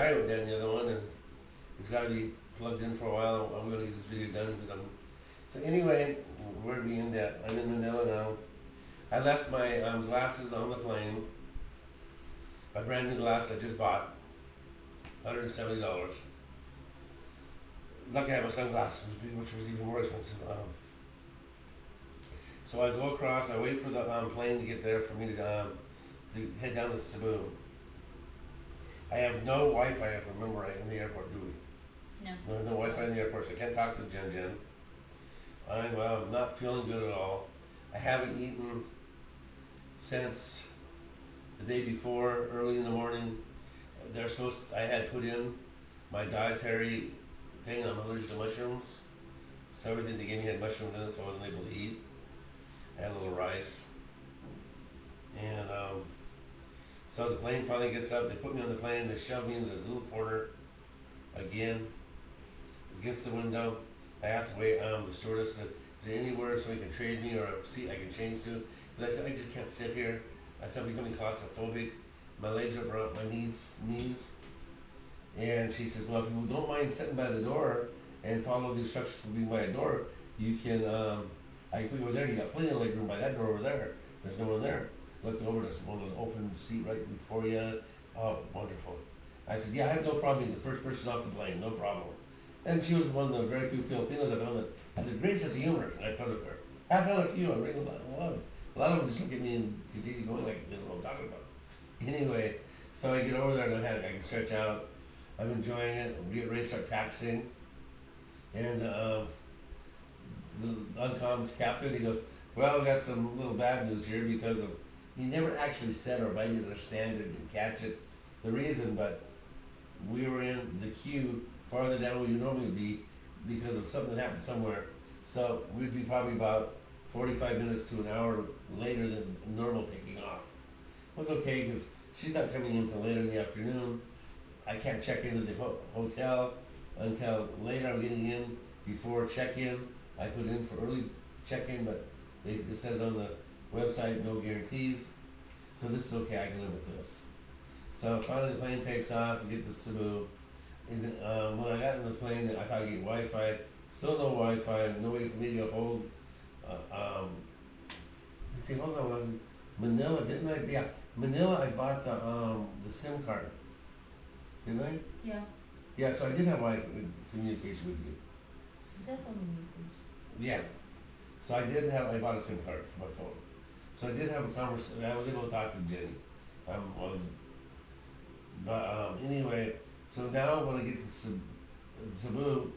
battery went down in the other one, and it's got to be plugged in for a while. I'm going to get this video done because I'm. So anyway, where do we end at? I'm in Manila now. I left my glasses on the plane. A brand new glass I just bought, $170. Lucky I have my sunglasses, which was even more expensive. So I go across. I wait for the plane to get there for me to head down to Cebu. I have no Wi-Fi, if I remember right, in the airport, do we? No. No Wi-Fi in the airport, so I can't talk to Jen Jen. I'm not feeling good at all. I haven't eaten since the day before, early in the morning. I had put in my dietary thing. I'm allergic to mushrooms. So everything they gave me had mushrooms in it, so I wasn't able to eat. I had a little rice. And so the plane finally gets up. They put me on the plane. They shove me into this little corner again against the window. I asked the stewardess, is there anywhere so he can trade me or a seat I can change to? Because I said, I just can't sit here. I said, I'm becoming claustrophobic. My legs are around my knees. And she says, well, if you don't mind sitting by the door and follow the instructions for being by a door, you can, I can put you over there. You got plenty of leg room by that door over there. There's no one there. Looked over, there's one of those open seat right before you. Oh, wonderful. I said, yeah, I have no problem being the first person off the plane, no problem. And she was one of the very few Filipinos I found that has a great sense of humor, and I found with her. I found a few, I really love. A lot of them just look at me and continue going like they don't know what I'm talking about. Anyway, so I get over there and I can stretch out. I'm enjoying it. We get ready to start taxiing. And the Uncom's captain, he goes, well, we got some little bad news here because of, he never actually said or if I didn't understand it and catch it, the reason, but we were in the queue farther down where you normally would be because of something that happened somewhere. So we'd be probably about 45 minutes to an hour later than normal taking off. It was okay because she's not coming in until later in the afternoon. I can't check into the hotel until later. I'm getting in before check-in. I put in for early check-in, but it says on the website no guarantees. So this is okay, I can live with this. So finally the plane takes off, we get to Cebu. And when I got in the plane, I thought I'd get Wi-Fi. Still no Wi-Fi, no way for me to hold. I think, hold on, was it Manila? Didn't I? Yeah, Manila. I bought the SIM card. Didn't I? Yeah. Yeah, so I did have my communication with you. Just on the message. Yeah. So I bought a SIM card for my phone. So I did have a conversation. I was able to talk to Jenny. But anyway, so now when I get to Cebu,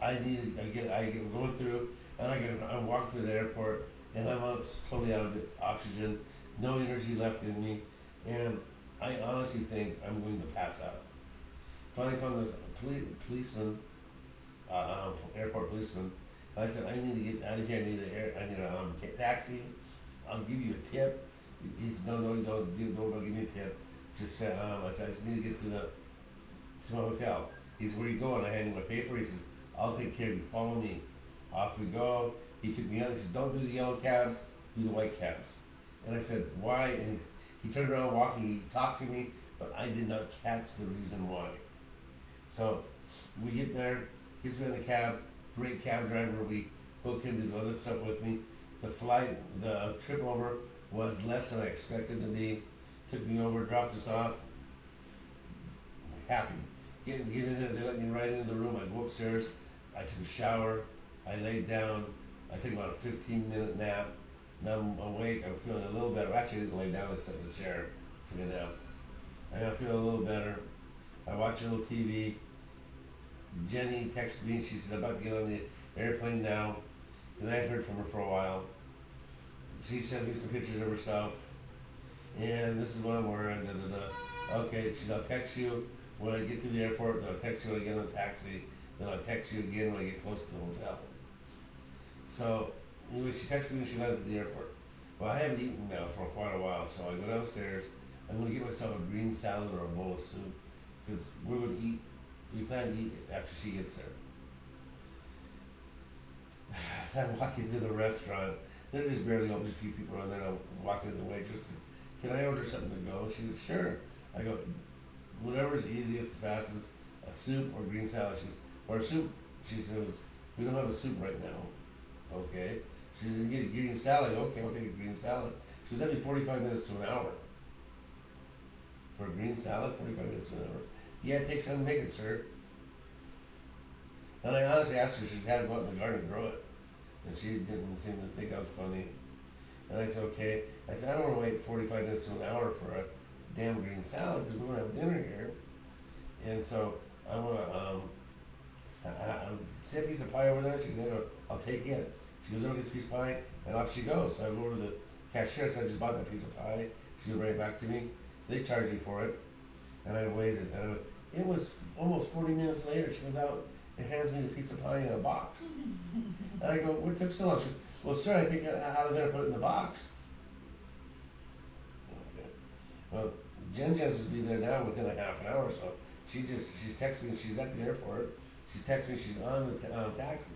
I get going through, and I walk through the airport, and totally out of oxygen, no energy left in me, and I honestly think I'm going to pass out. Finally found this policeman, airport policeman. I said, I need to get out of here. I need a taxi. I'll give you a tip. He said, no, don't give me a tip. Just said, I said, I just need to get to my hotel. He said, where you going? I handed him my paper. He says, I'll take care of you. Follow me. Off we go. He took me out. He said, don't do the yellow cabs. Do the white cabs. And I said, why? And he turned around walking. He talked to me, but I did not catch the reason why. So we get there. Gets me in the cab. Great cab driver. We booked him to do other stuff with me. The trip over was less than I expected to be. Took me over, dropped us off. Happy. Get in there, they let me right into the room. I go upstairs, I took a shower, I laid down, I took about a 15-minute nap. Now I'm awake, I'm feeling a little better. Actually, I didn't lay down, I sat in the chair, took a nap. I feel a little better. I watch a little TV. Jenny texted me, she said, I'm about to get on the airplane now, because I hadn't heard from her for a while. She sends me some pictures of herself, and this is what I'm wearing, Okay, she said, I'll text you when I get to the airport, then I'll text you when I get on the taxi, then I'll text you again when I get close to the hotel. So, anyway, she texted me when she lands at the airport. Well, I haven't eaten now for quite a while, so I go downstairs. I'm going to get myself a green salad or a bowl of soup, because we plan to eat after she gets there. I walk into the restaurant, there's just barely open, a few people around there, and I walk into the waitress and, can I order something to go? She says, sure. I go, whatever's easiest, fastest, a soup or green salad. Or soup, she says, we don't have a soup right now. Okay. She said, get a green salad. Okay, I'll take a green salad. She goes, that'd be 45 minutes to an hour. For a green salad, 45 minutes to an hour. Yeah, it takes time to make it, sir. And I honestly asked her if she had to go out in the garden and grow it. And she didn't seem to think I was funny. And I said, okay. I said, I don't want to wait 45 minutes to an hour for a damn green salad because we're going to have dinner here. And so I want to see a piece of pie over there. She goes, I'll take it. She goes over, gets a piece of pie, and off she goes. So I go over to the cashier. So I just bought that piece of pie. She would bring it back to me. So they charge me for it. And I waited. And it was almost 40 minutes later. She goes out and hands me the piece of pie in a box. And I go, what took so long? She goes, well, sir, I take it out of there and put it in the box. Okay. Well, Jen Jen's will be there now within a half an hour or so. She's texting me, she's at the airport. She's texting me, she's on the taxi.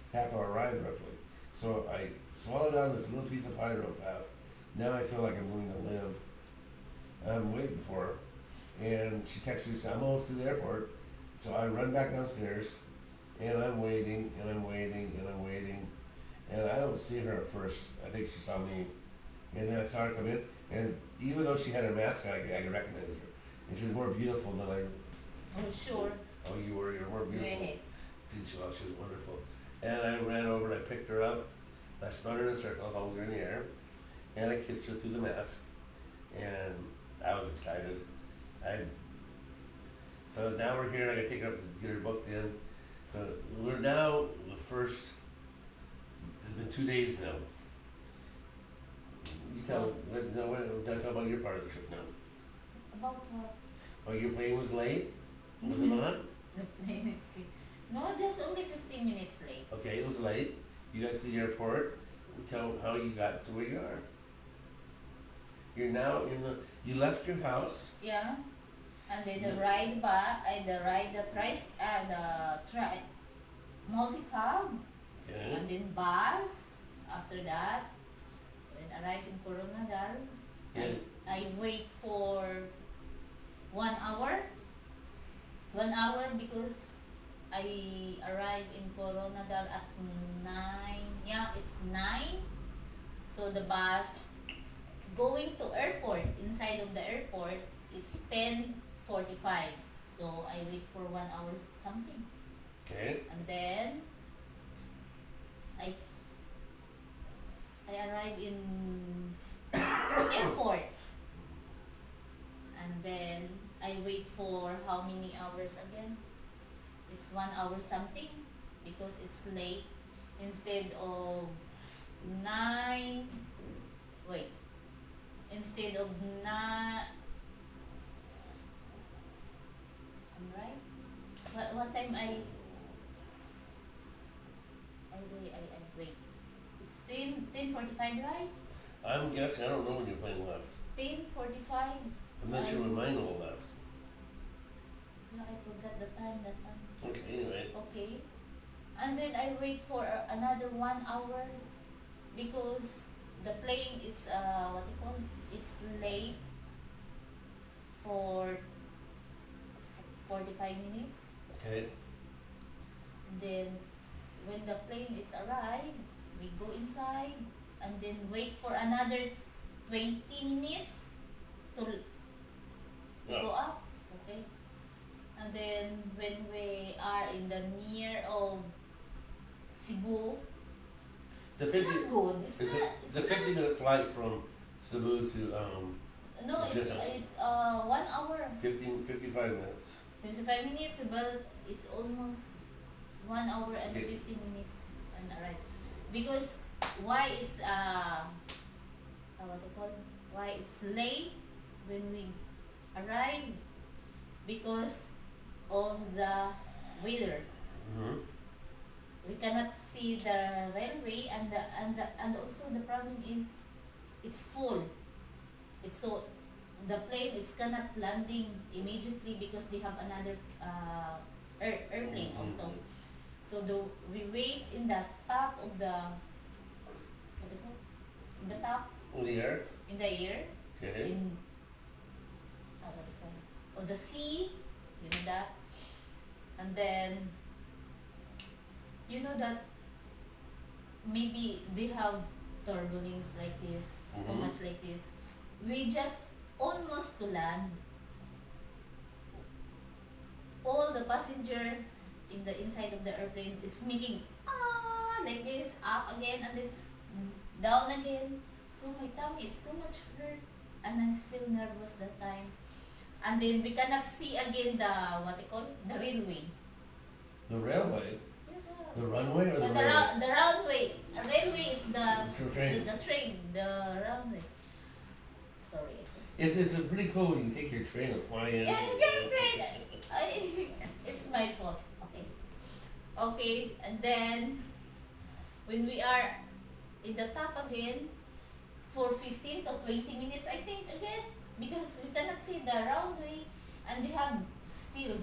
It's half hour ride roughly. So I swallowed down this little piece of pie real fast. Now I feel like I'm going to live. I'm waiting for her. And she texts me, says, I'm almost to the airport. So I run back downstairs, and I'm waiting, and I'm waiting, and I'm waiting. And I don't see her at first. I think she saw me. And then I saw her come in, and even though she had her mask on, I could recognize her. And she was more beautiful than I. Oh, sure. Oh, you were more Go beautiful. ahead. She was wonderful. And I ran over and I picked her up. I spun her in a circle, holding her in the air, and I kissed her through the mask. And I was excited. So now we're here, and I gotta take her up to get her booked in. So we're now the first. It's been 2 days now. You tell don't talk about your part of the trip now. About what? Oh, your plane was late? Was it not? The plane is late. No, just only 15 minutes late. Okay, it was late. You got to the airport. Tell how you got to where you are. You're now in the. You left your house. Yeah. And then the Yeah. ride back, the multi-cab, Okay. and then bus. After that, when I arrived in Coronadal, Yeah. I wait for 1 hour. 1 hour because I arrived in Coronadal at 9. Yeah, it's 9. So the bus going to airport, inside of the airport, it's 10:45. So I wait for 1 hour something. Okay. And then I arrive in airport. And then I wait for how many hours again? It's 1 hour something because it's late. Instead of 9, wait, instead of 9, I'm right? What time I wait. It's 10:45, right? I'm guessing. I don't know when your plane left. 10:45. I'm not sure when mine all left. No, I forgot the time that time. Okay. Anyway. Okay. And then I wait for another 1 hour because the plane it's what you call, it's late for 45 minutes. Okay. And then when the plane it's arrived, we go inside and then wait for another 20 minutes to go up. Okay. And then when we are in the near of Cebu, It's it's not good. It's It's not. a 50-minute flight from Cebu to No, it's Jeddah. it's 1 hour, 55 minutes. 55 minutes, but it's almost 1 hour and Okay. 50 minutes and arrive. Because why it's what they call, why it's late when we arrive, because of the weather. Mm-hmm. We cannot see the railway, and also the problem is it's full. It's so the plane it's cannot landing immediately because they have another airplane also. So we wait in the top of the what do you call, in the top In the air. in the air Okay. in what do you call, of the sea, you know that. And then you know that maybe they have turbulence like this, so Mhm. much like this. We just almost to land. All the passenger in the inside of the airplane, it's making like this, up again and then down again. So my tummy, it's too much hurt, and I feel nervous that time. And then we cannot see again the what they call the railway. The railway, Yeah, the runway, or the the, railway? the runway. A railway is The trains. the train, the runway. Sorry. It's a pretty cool when you take your train and fly in. Yeah, you just said it's my fault. Okay. Okay, and then when we are in the top again for 15 to 20 minutes, I think again, because we cannot see the runway and they have still